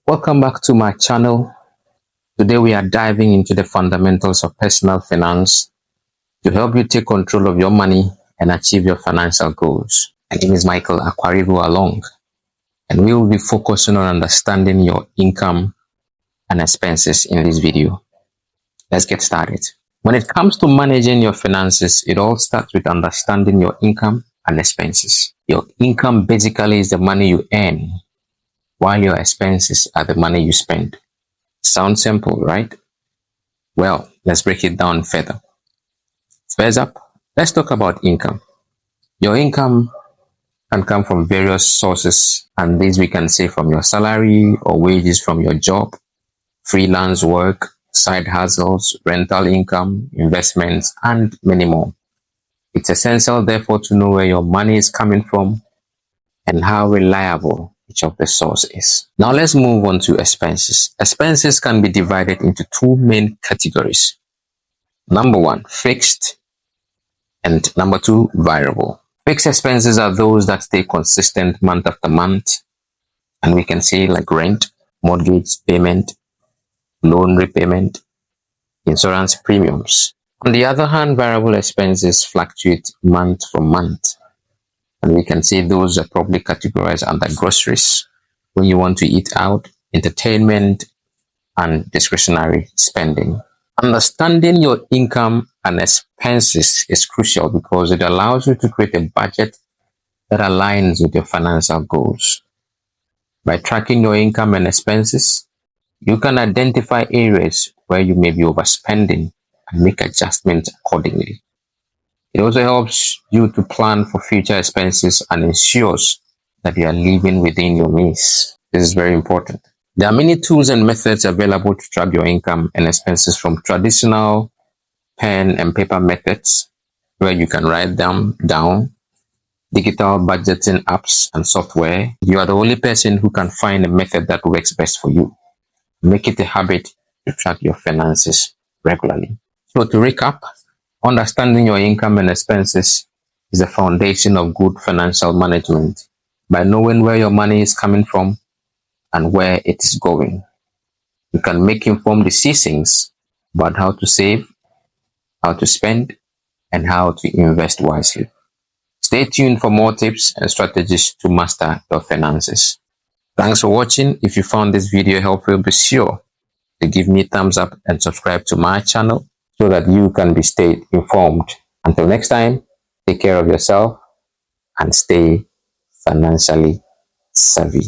Welcome back to my channel. Today we are diving into the fundamentals of personal finance to help you take control of your money and achieve your financial goals. My name is Michael Aquarivo Along, and we will be focusing on understanding your income and expenses in this video. Let's get started. When it comes to managing your finances, it all starts with understanding your income and expenses. Your income basically is the money you earn, while your expenses are the money you spend. Sounds simple, right? Well, let's break it down further. First up, let's talk about income. Your income can come from various sources, and these we can say from your salary or wages from your job, freelance work, side hustles, rental income, investments, and many more. It's essential, therefore, to know where your money is coming from and how reliable each of the source is. Now let's move on to expenses. Expenses can be divided into two main categories. Number one, fixed, and number two, variable. Fixed expenses are those that stay consistent month after month, and we can say like rent, mortgage payment, loan repayment, insurance premiums. On the other hand, variable expenses fluctuate month from month, and we can say those are probably categorized under groceries, when you want to eat out, entertainment, and discretionary spending. Understanding your income and expenses is crucial because it allows you to create a budget that aligns with your financial goals. By tracking your income and expenses, you can identify areas where you may be overspending and make adjustments accordingly. It also helps you to plan for future expenses and ensures that you are living within your means. This is very important. There are many tools and methods available to track your income and expenses, from traditional pen and paper methods where you can write them down, digital budgeting apps and software. You are the only person who can find a method that works best for you. Make it a habit to track your finances regularly. So to recap, understanding your income and expenses is the foundation of good financial management. By knowing where your money is coming from and where it is going, you can make informed decisions about how to save, how to spend, and how to invest wisely. Stay tuned for more tips and strategies to master your finances. Thanks for watching. If you found this video helpful, be sure to give me a thumbs up and subscribe to my channel so that you can stay informed. Until next time, take care of yourself and stay financially savvy.